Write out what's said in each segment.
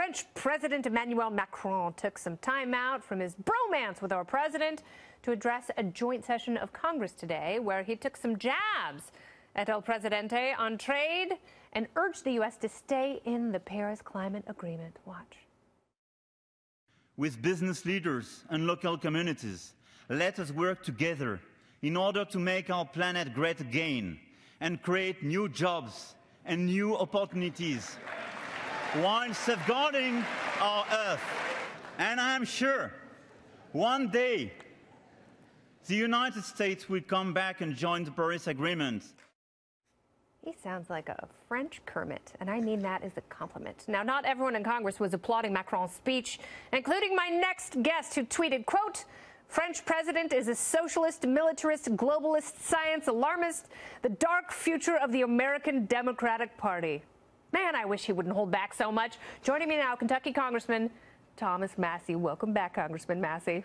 French President Macron took some time out from his bromance with our president to address a joint session of Congress today, where he took some jabs at El Presidente on trade and urged the U.S. to stay in the Paris Climate Agreement. Watch. With business leaders and local communities, let us work together in order to make our planet great again and create new jobs and new opportunities while safeguarding our Earth. And I'm sure one day the United States will come back and join the Paris Agreement. He sounds like a French Kermit, and I mean that as a compliment. Now, not everyone in Congress was applauding Macron's speech, including my next guest, who tweeted, quote, "French president is a socialist, militarist, globalist, science alarmist, the dark future of the American Democratic Party." Man, I wish he wouldn't hold back so much. Joining me now, Kentucky Congressman Thomas Massie. Welcome back, Congressman Massie.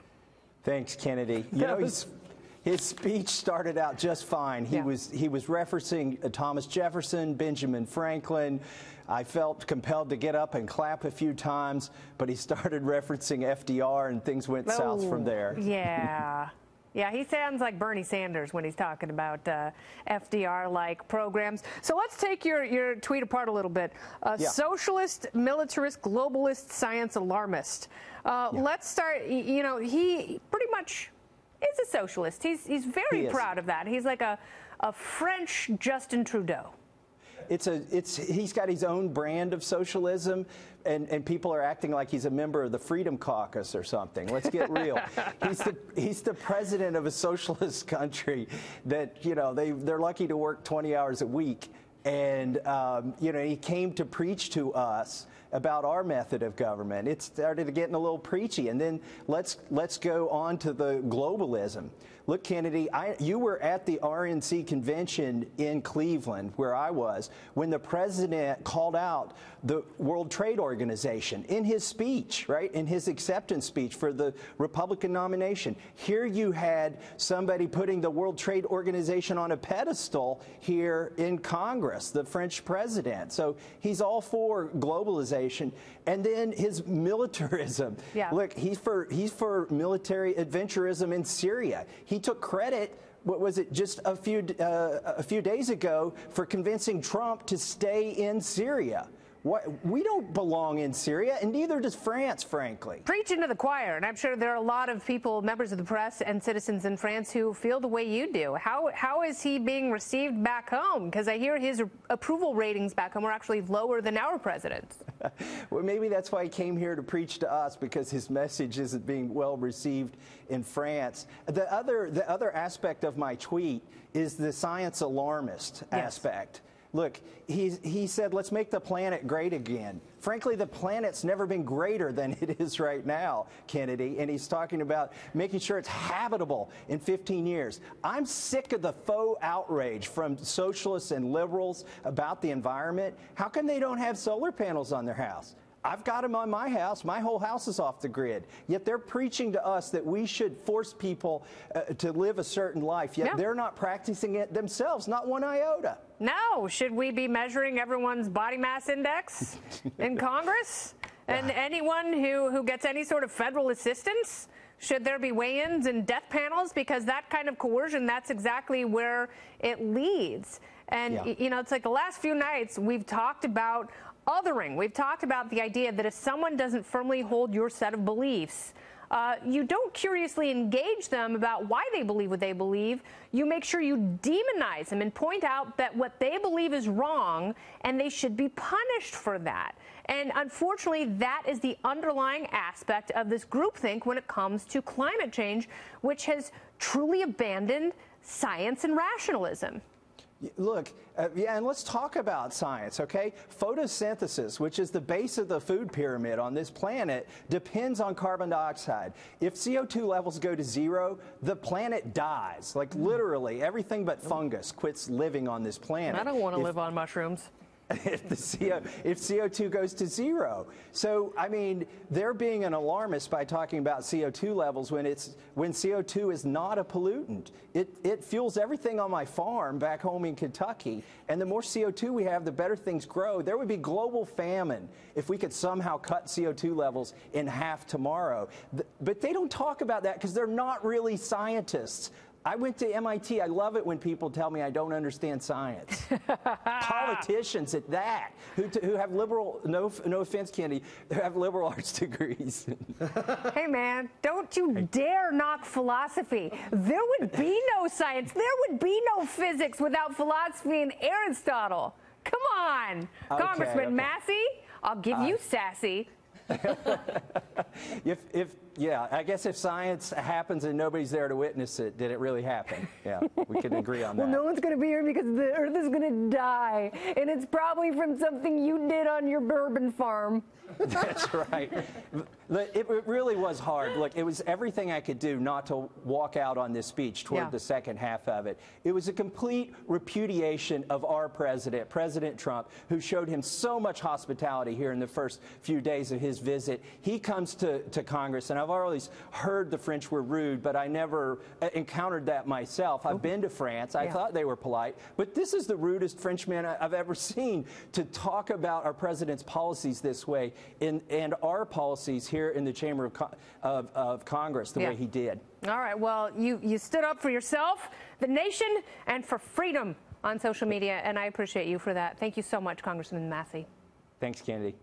Thanks, Kennedy. You know, his speech started out just fine. He was referencing Thomas Jefferson, Benjamin Franklin. I felt compelled to get up and clap a few times, but he started referencing FDR and things went south from there. Yeah. Yeah, he sounds like Bernie Sanders when he's talking about FDR-like programs. So let's take your tweet apart a little bit. Socialist, militarist, globalist, science alarmist. Let's start, you know, he pretty much is a socialist. He's very proud of that. He's like a French Justin Trudeau. He's got his own brand of socialism, and people are acting like he's a member of the Freedom Caucus or something. Let's get real. He's the president of a socialist country that, you know, they're lucky to work 20 hours a week. And, you know, he came to preach to us about our method of government. It started getting a little preachy. And then let's go on to the globalism. Look, Kennedy, you were at the RNC convention in Cleveland, where I was, when the president called out the World Trade Organization in his speech, right, in his acceptance speech for the Republican nomination. Here you had somebody putting the World Trade Organization on a pedestal here in Congress, the French president. So he's all for globalization. And then his militarism. Yeah. Look, he's for military adventurism in Syria. He took credit, what was it, just a few days ago, for convincing Trump to stay in Syria. We don't belong in Syria, and neither does France, frankly. Preaching to the choir, and I'm sure there are a lot of people, members of the press and citizens in France, who feel the way you do. How is he being received back home? Because I hear his approval ratings back home are actually lower than our president's. Well, maybe that's why he came here to preach to us, because his message isn't being well received in France. The other aspect of my tweet is the science alarmist aspect. Look, he said, let's make the planet great again. Frankly, the planet's never been greater than it is right now, Kennedy, and he's talking about making sure it's habitable in 15 years. I'm sick of the faux outrage from socialists and liberals about the environment. How come they don't have solar panels on their house? I've got them on my house. My whole house is off the grid. Yet they're preaching to us that we should force people to live a certain life. Yet they're not practicing it themselves, not one iota. No. Should we be measuring everyone's body mass index in Congress? And anyone who gets any sort of federal assistance? Should there be weigh-ins and death panels? Because that kind of coercion, that's exactly where it leads. And, you know, it's like the last few nights we've talked about othering. We've talked about the idea that if someone doesn't firmly hold your set of beliefs, you don't curiously engage them about why they believe what they believe. You make sure you demonize them and point out that what they believe is wrong and they should be punished for that. And unfortunately, that is the underlying aspect of this groupthink when it comes to climate change, which has truly abandoned science and rationalism. Look, and let's talk about science, okay? Photosynthesis, which is the base of the food pyramid on this planet, depends on carbon dioxide. If CO2 levels go to zero, the planet dies. Like literally, everything but fungus quits living on this planet. I don't want to live on mushrooms. if CO2 goes to zero. So, I mean, they're being an alarmist by talking about CO2 levels when CO2 is not a pollutant. It fuels everything on my farm back home in Kentucky. And the more CO2 we have, the better things grow. There would be global famine if we could somehow cut CO2 levels in half tomorrow. But they don't talk about that because they're not really scientists. I went to MIT. I love it when people tell me I don't understand science. Politicians at that, who have liberal, no offense, Kennedy, who have liberal arts degrees. Hey, man, don't you dare knock philosophy. There would be no science. There would be no physics without philosophy and Aristotle. Come on, Okay, Congressman okay. Massey. I'll give you sassy. Yeah, I guess if science happens and nobody's there to witness it, did it really happen? Yeah, we can agree on that. Well, no one's going to be here because the Earth is going to die, and it's probably from something you did on your bourbon farm. That's right. It really was hard. Look, it was everything I could do not to walk out on this speech toward the second half of it. It was a complete repudiation of our president, President Trump, who showed him so much hospitality here in the first few days of his visit. He comes to Congress, and I've always heard the French were rude, but I never encountered that myself. I've been to France. I thought they were polite, but this is the rudest Frenchman I've ever seen to talk about our president's policies this way and our policies here in the Chamber of Congress the way he did. All right. Well, you stood up for yourself, the nation, and for freedom on social media, and I appreciate you for that. Thank you so much, Congressman Massey. Thanks, Kennedy.